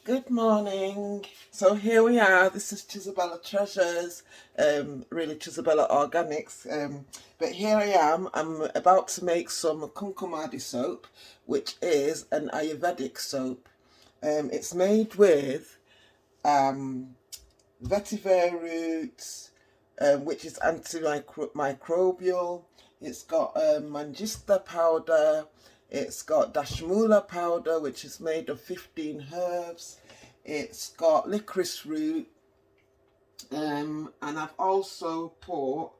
Good morning. So here we are. This is Chisabella Treasures, really Chisabella Organics. But here I am. I'm about to make some kumkumadi soap, which is an Ayurvedic soap. It's made with vetiver roots, which is antimicrobial. It's got manjistha powder. It's got dashmoola powder, which is made of 15 herbs. It's got licorice root, and I've also put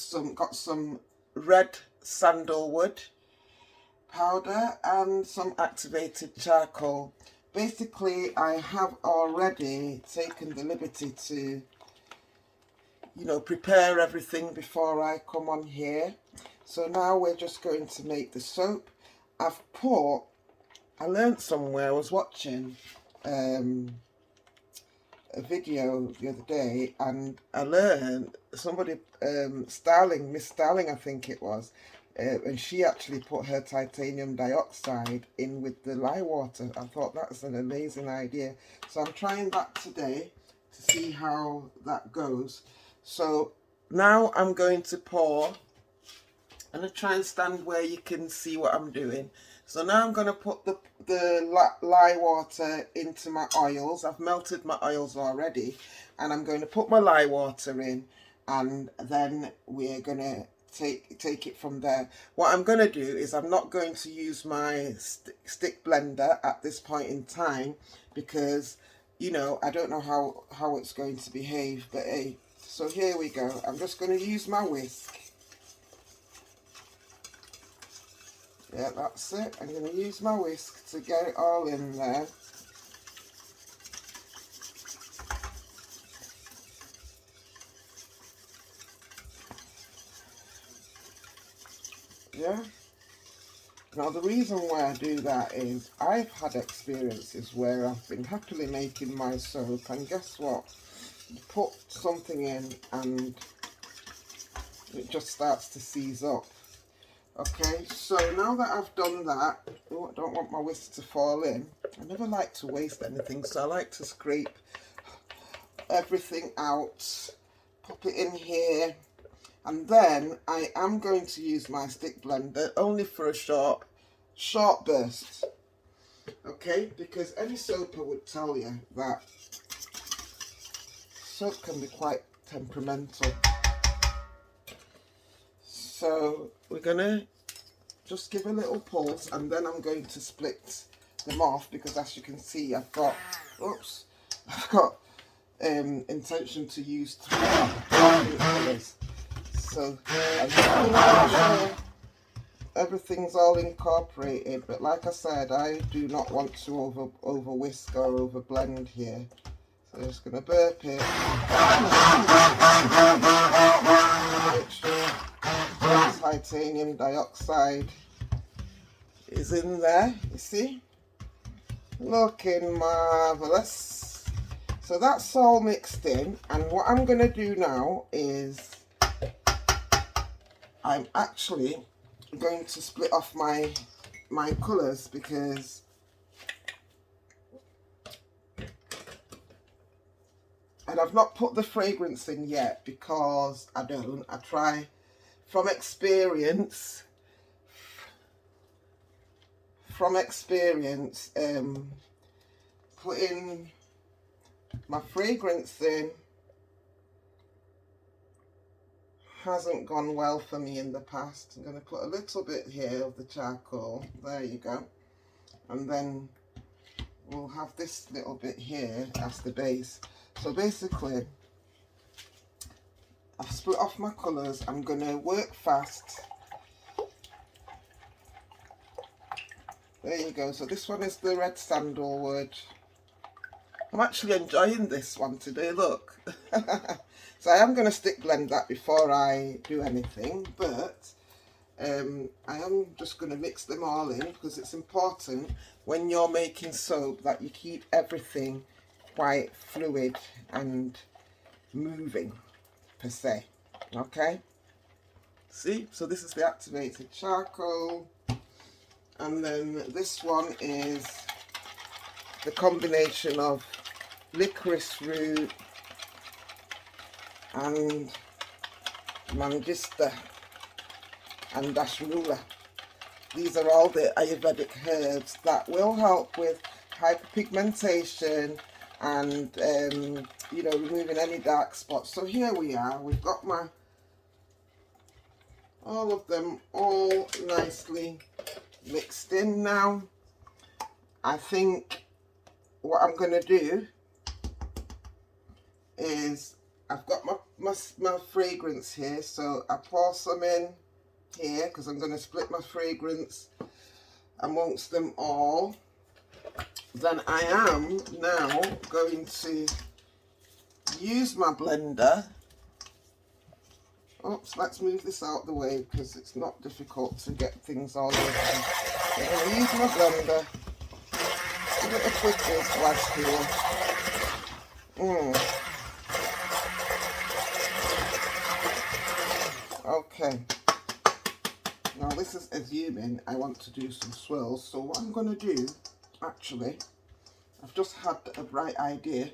some red sandalwood powder and some activated charcoal. Basically, I have already taken the liberty to, prepare everything before I come on here. So now we're just going to make the soap. I learned somewhere, I was watching a video the other day, and I learned somebody, Miss Starling I think it was, and she actually put her titanium dioxide in with the lye water. I thought that's an amazing idea. So I'm trying that today to see how that goes. So now I'm going to pour. I'm going to try and stand where you can see what I'm doing. So now I'm going to put the lye water into my oils. I've melted my oils already, and I'm going to put my lye water in, and then we're going to take it from there. What I'm going to do is I'm not going to use my stick blender at this point in time, because I don't know how it's going to behave. But hey, so here we go. I'm just going to use my whisk. Yeah, that's it. I'm going to use my whisk to get it all in there. Yeah. Now the reason why I do that is I've had experiences where I've been happily making my soap, and guess what? You put something in and it just starts to seize up. Okay, so now that I've done that, I don't want my whisk to fall in. I never like to waste anything, so I like to scrape everything out, pop it in here, and then I am going to use my stick blender only for a short burst. Okay, because any soaper would tell you that soap can be quite temperamental. So we're going to just give a little pulse, and then I'm going to split them off, because as you can see I've got intention to use 3 colours. So I'm just going to make sure everything's all incorporated, but like I said, I do not want to over whisk or over blend here. So I'm just going to burp it. Make sure the titanium dioxide is in there, you see? Looking marvellous. So that's all mixed in, and what I'm going to do now is I'm actually going to split off my colours, because and I've not put the fragrance in yet, because I try from experience putting my fragrance in hasn't gone well for me in the past. I'm going to put a little bit here of the charcoal. There you go. And then we'll have this little bit here as the base. So basically, I've split off my colours. I'm going to work fast. There you go. So this one is the red sandalwood. I'm actually enjoying this one today, look. So I am going to stick blend that before I do anything, but I am just going to mix them all in, because it's important when you're making soap that you keep everything quite fluid and moving, per se. Okay? See? So this is the activated charcoal. And then this one is the combination of licorice root and manjistha and dashmoola. These are all the Ayurvedic herbs that will help with hyperpigmentation and you know, removing any dark spots. So here we are, we've got all of them all nicely mixed in now. I think what I'm going to do is, I've got my fragrance here, so I pour some in here because I'm going to split my fragrance amongst them all. Then I am now going to use my blender. Oops, let's move this out the way because it's not difficult to get things all over. I'm going to use my blender. Give it a quick splash here. Okay. Now this is assuming I want to do some swirls. So what I'm going to do, actually, I've just had a bright idea.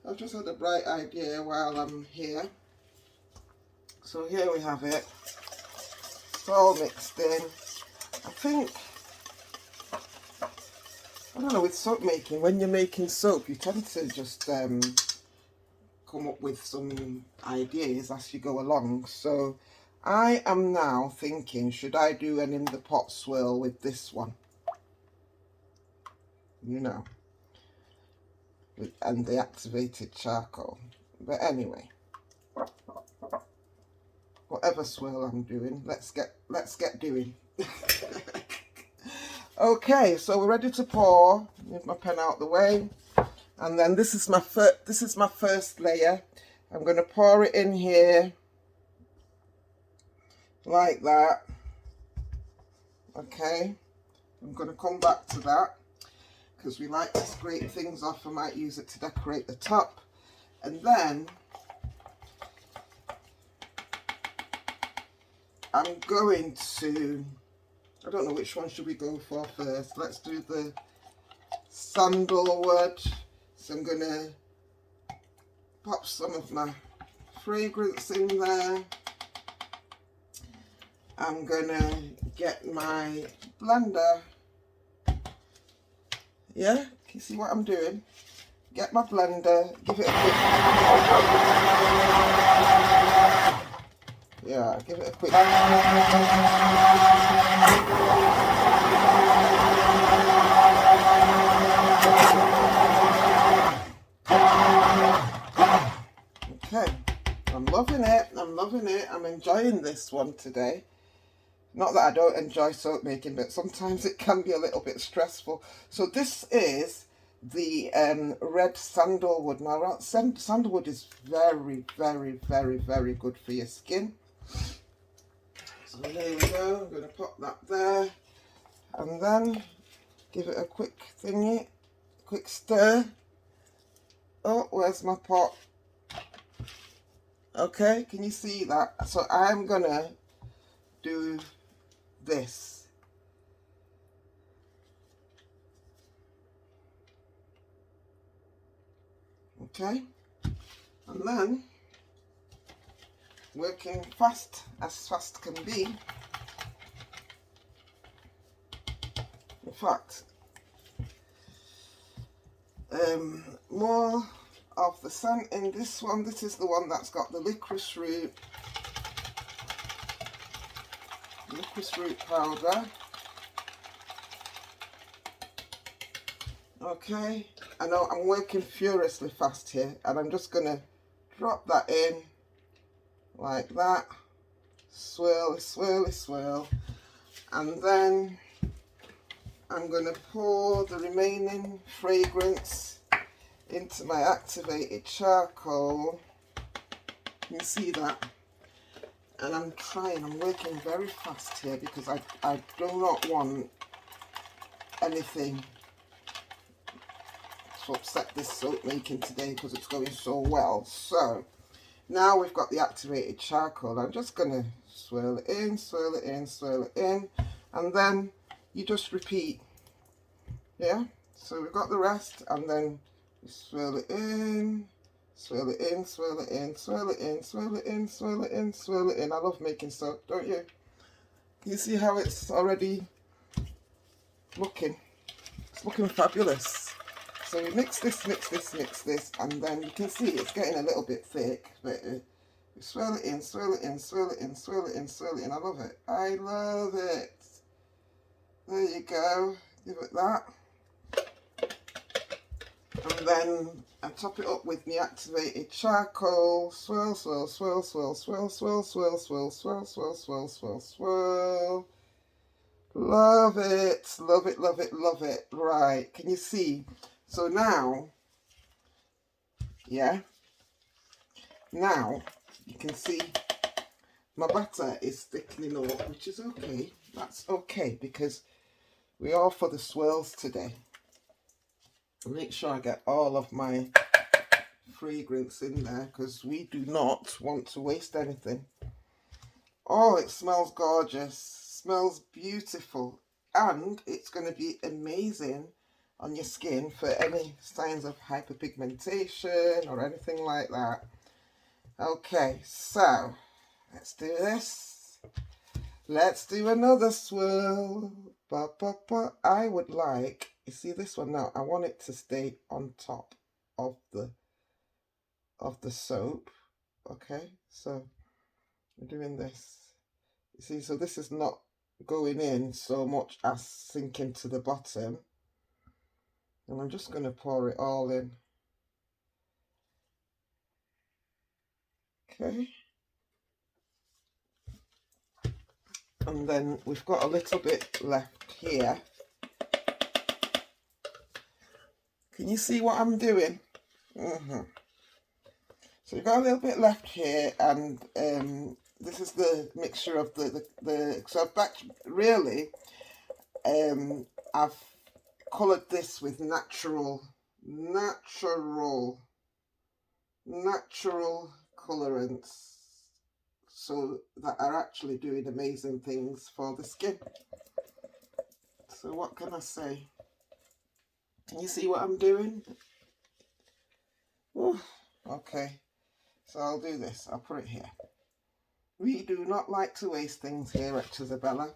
I've just had a bright idea while I'm here. So here we have it. It's all mixed in. I think, I don't know, with soap making, when you're making soap, you tend to just come up with some ideas as you go along. So I am now thinking, should I do an in the pot swirl with this one? You know, and the activated charcoal. But anyway, whatever swirl I'm doing, let's get doing. Okay, so we're ready to pour. Move my pen out the way, and then this is my first layer. I'm going to pour it in here like that. Okay, I'm going to come back to that because we like to scrape things off. I might use it to decorate the top, and then I'm going to, I don't know which one should we go for first. Let's do the sandalwood. So I'm going to pop some of my fragrance in there. I'm going to get my blender. Yeah, can you see what I'm doing? Get my blender, give it a quick... Yeah, give it a quick... Okay, I'm loving it, I'm enjoying this one today. Not that I don't enjoy soap making, but sometimes it can be a little bit stressful. So this is the red sandalwood. Now, sandalwood is very, very, very, very good for your skin. So there we go. I'm going to pop that there. And then give it a quick thingy, quick stir. Oh, where's my pot? Okay, can you see that? So I'm going to do this. Okay, and then working fast as fast can be. In fact, more of the scent in this one. This is the one that's got the licorice root powder. Okay, I know I'm working furiously fast here, and I'm just gonna drop that in like that, swirl, swirl, swirl, and then I'm gonna pour the remaining fragrance into my activated charcoal. You see that? And I'm working very fast here because I do not want anything to upset this soap making today because it's going so well. So now we've got the activated charcoal. I'm just going to swirl it in, swirl it in, swirl it in, and then you just repeat Yeah, so we've got the rest, and then we swirl it in, swirl it in, swirl it in, swirl it in, swirl it in, swirl it in, swirl it in. I love making soap, don't you? Can you see how it's already looking? It's looking fabulous. So we mix this, and then you can see it's getting a little bit thick, but we swirl it in, swirl it in, swirl it in, swirl it in, swirl it in. I love it. I love it. There you go. Give it that. And then I top it up with my activated charcoal. Swirl, swirl, swirl, swirl, swirl, swirl, swirl, swirl, swirl, swirl, swirl, swirl, swirl. Love it, love it, love it, love it. Right, can you see? So now, yeah, now you can see my batter is thickening up, which is okay. That's okay because we are for the swirls today. Make sure I get all of my fragrance in there because we do not want to waste anything. Oh, it smells gorgeous, smells beautiful, and it's going to be amazing on your skin for any signs of hyperpigmentation or anything like that. Okay, so let's do this. Let's do another swirl. I would like, you see this one now, I want it to stay on top of the soap. Okay, so we're doing this. You see, so this is not going in so much as sinking to the bottom. And I'm just going to pour it all in. Okay. And then we've got a little bit left here. Can you see what I'm doing? So we've got a little bit left here, and this is the mixture of the so I've back really I've coloured this with natural colourants, so that are actually doing amazing things for the skin. So what can I say? Can you see what I'm doing? Oh, okay, so I'll do this. I'll put it here. We do not like to waste things here at Chisabella.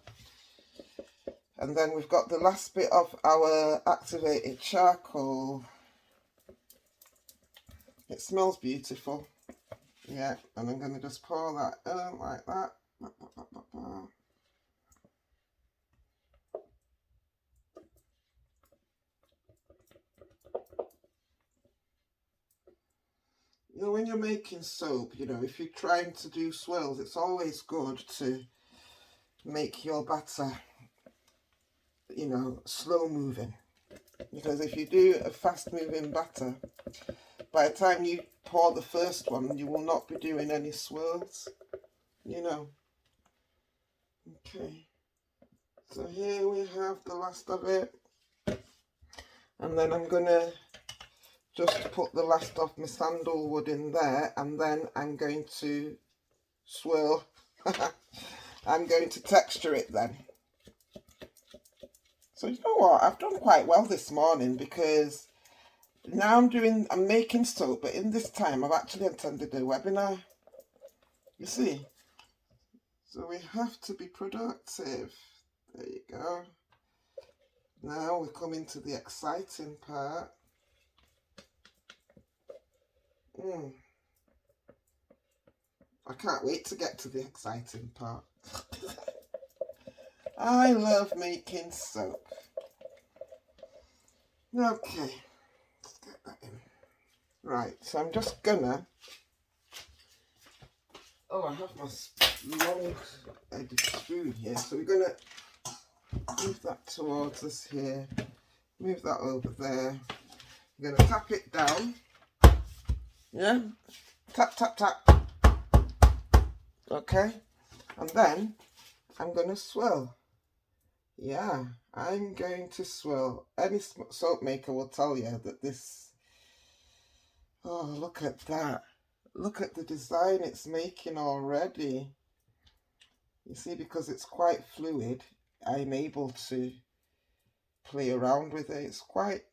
And then we've got the last bit of our activated charcoal. It smells beautiful. Yeah, and I'm going to just pour that in like that. You know, when you're making soap, you know, if you're trying to do swirls, it's always good to make your batter, you know, slow moving. Because if you do a fast moving batter, by the time you pour the first one, you will not be doing any swirls, you know. Okay, so here we have the last of it. And then I'm going to just put the last of my sandalwood in there, and then I'm going to swirl. I'm going to texture it then. So you know what, I've done quite well this morning because now I'm making soap, but in this time I've actually attended a webinar. You see, so we have to be productive. There you go. Now we come into the exciting part. I can't wait to get to the exciting part. I love making soap. Okay, let's get that in. Right, so I'm just gonna, oh, I have my long-headed spoon here, so we're gonna move that towards us here, move that over there. I'm gonna tap it down. Yeah, tap, tap, tap. Okay, and then I'm going to swirl. Yeah, I'm going to swirl. Any soap maker will tell you that this, oh, look at that. Look at the design it's making already. You see, because it's quite fluid, I'm able to play around with it. It's quite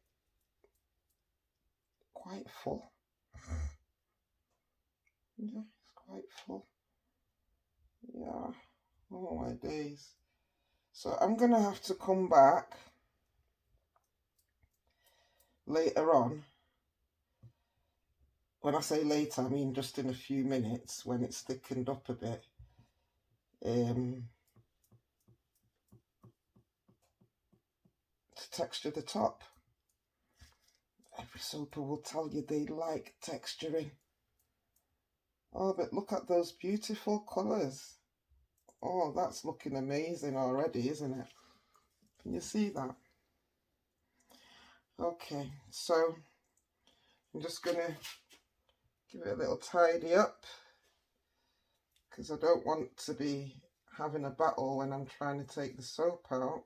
full. Yeah, it's quite full. Yeah. Oh my days. So I'm gonna have to come back later on. When I say later, I mean just in a few minutes when it's thickened up a bit. To texture the top. Every soaper will tell you they like texturing. Oh, but look at those beautiful colours. Oh, that's looking amazing already, isn't it? Can you see that? Okay, so I'm just going to give it a little tidy up because I don't want to be having a battle when I'm trying to take the soap out.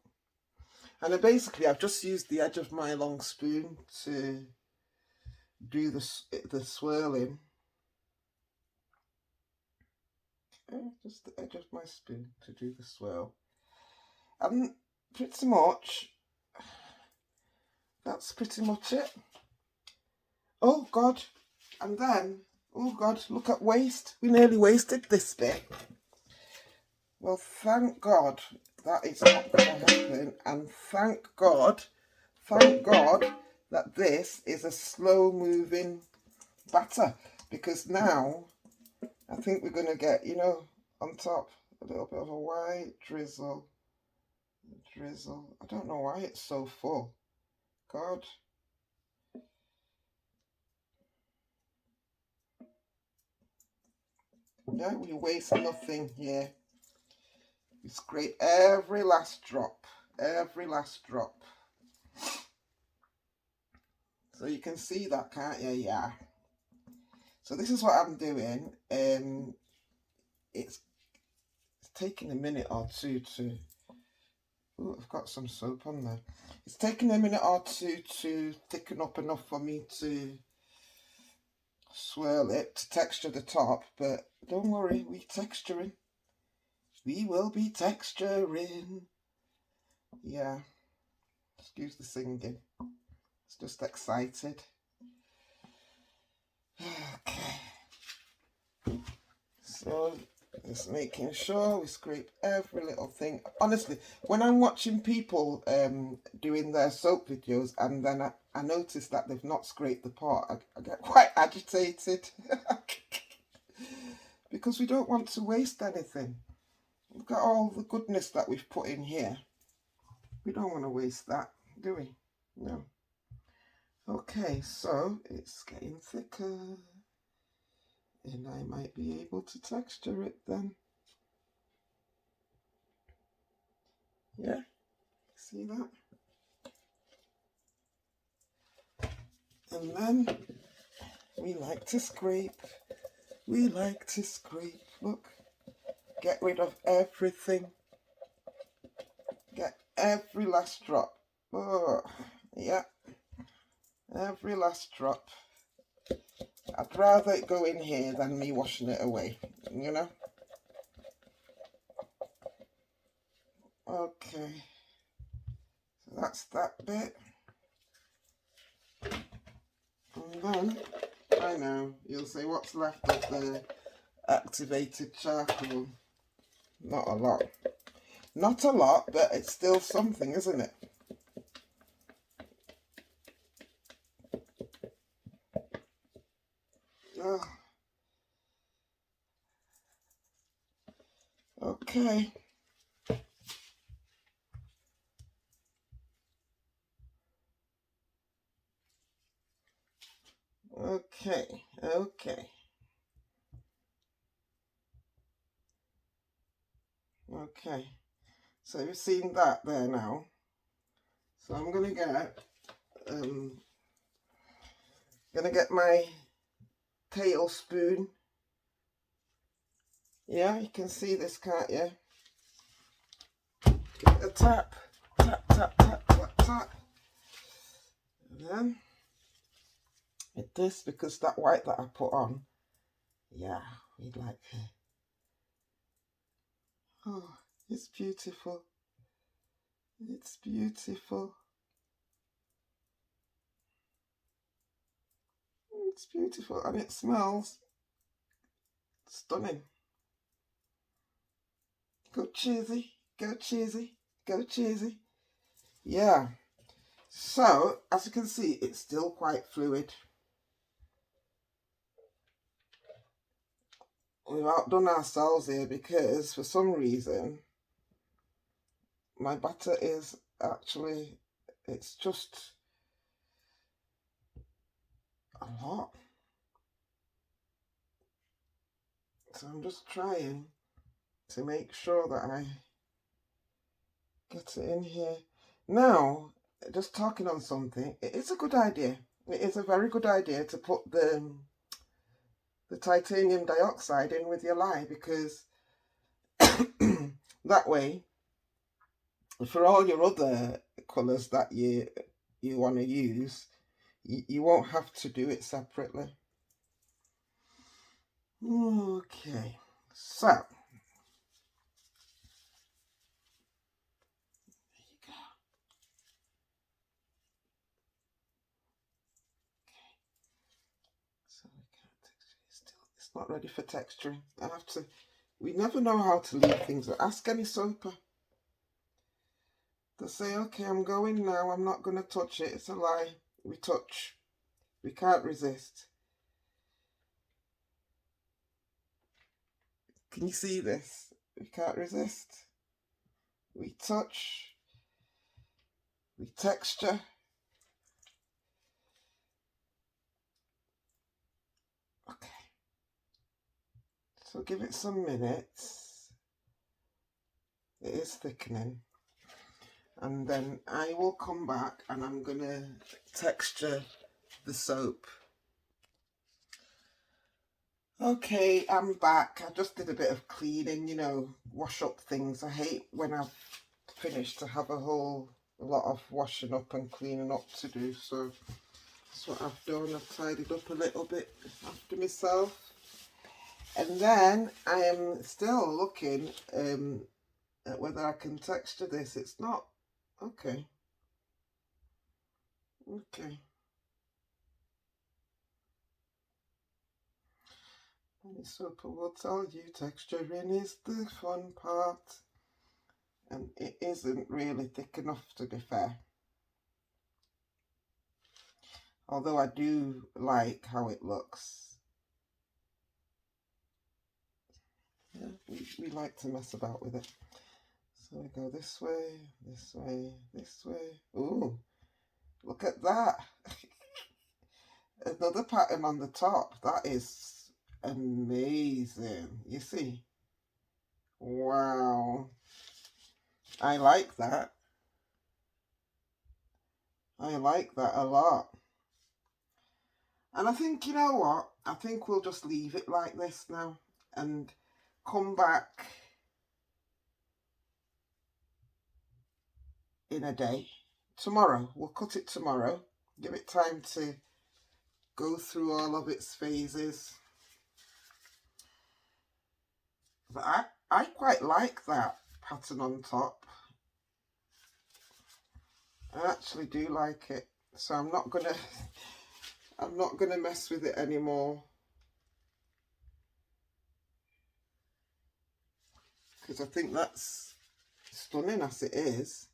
And basically I've just used the edge of my long spoon to do the swirling. Okay, just the edge of my spoon to do the swirl. And pretty much, that's pretty much it. Oh God, and then, oh God, look at waste. We nearly wasted this bit. Well, thank God that is not going to happen. And thank God that this is a slow moving batter. Because now, I think we're going to get, you know, on top, a little bit of a white drizzle. I don't know why it's so full. God. Yeah, we waste nothing here. We scrape every last drop. Every last drop. So you can see that, can't you? Yeah. So this is what I'm doing. It's taking a minute or two to... Oh, I've got some soap on there. It's taking a minute or two to thicken up enough for me to swirl it, to texture the top. But don't worry, we're texturing. We will be texturing. Yeah. Excuse the singing. It's just excited. Okay. So just making sure we scrape every little thing. Honestly, when I'm watching people doing their soap videos and then I notice that they've not scraped the pot, I get quite agitated. Because we don't want to waste anything. Look at all the goodness that we've put in here. We don't want to waste that, do we? No. Okay, so it's getting thicker. And I might be able to texture it then. Yeah, see that? And then we like to scrape. We like to scrape. Look, get rid of everything. Get every last drop. Oh, yeah, every last drop. I'd rather it go in here than me washing it away, you know? Okay, so that's that bit. And then, I know, you'll say, what's left of the activated charcoal? Not a lot. Not a lot, but it's still something, isn't it? Oh. Okay. Okay, okay. Okay. So you've seen that there now. So I'm gonna get my tablespoon. Yeah, you can see this, can't you? Give it a tap. Tap, tap, tap, tap, tap. And then with this, because that white that I put on, yeah, we like it. Oh, it's beautiful. It's beautiful. It's beautiful and it smells stunning. Go cheesy, go cheesy, go cheesy. Yeah. So, as you can see, it's still quite fluid. We've outdone ourselves here because for some reason my batter is actually, it's just a lot. So I'm just trying to make sure that I get it in here. Now, just talking on something, it's a good idea. It is a very good idea to put the titanium dioxide in with your lye, because that way, for all your other colours that you want to use, you won't have to do it separately. Okay, so there you go. Okay, so we can't texture it still. It's not ready for texturing. I have to. We never know how to leave things. Ask any soaper. They say, okay, I'm going now. I'm not going to touch it. It's a lie. We touch. We can't resist. Can you see this? We can't resist. We touch. We texture. Okay. So give it some minutes. It is thickening. And then I will come back and I'm going to texture the soap. Okay, I'm back. I just did a bit of cleaning, you know, wash up things. I hate when I've finished to have a whole lot of washing up and cleaning up to do. So that's what I've done. I've tidied up a little bit after myself. And then I am still looking at whether I can texture this. It's not. Okay. Okay. And soap will tell you texturing is the fun part. And it isn't really thick enough, to be fair. Although I do like how it looks. Yeah, we like to mess about with it. So we go this way, this way, this way. Ooh, look at that. Another pattern on the top. That is amazing. You see? Wow. I like that. I like that a lot. And I think, you know what? I think we'll just leave it like this now and come back in a day. Tomorrow. We'll cut it tomorrow. Give it time to go through all of its phases. But I quite like that pattern on top. I actually do like it. So I'm not gonna mess with it anymore. Because I think that's stunning as it is.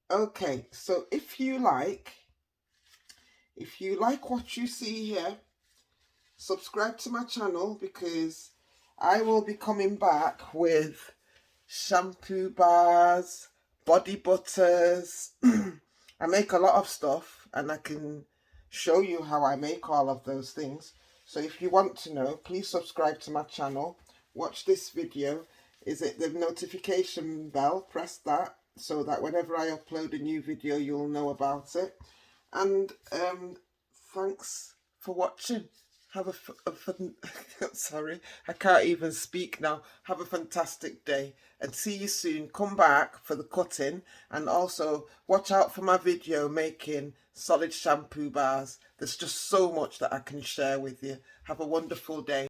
Okay, so if you like what you see here, subscribe to my channel, because I will be coming back with shampoo bars, body butters. I make a lot of stuff and I can show you how I make all of those things. So if you want to know, please subscribe to my channel. Watch this video. Is it the notification bell? Press that so that whenever I upload a new video, you'll know about it. And thanks for watching. Have a fun, sorry, I can't even speak now. Have a fantastic day and see you soon. Come back for the cutting, and also watch out for my video making solid shampoo bars. There's just so much that I can share with you. Have a wonderful day.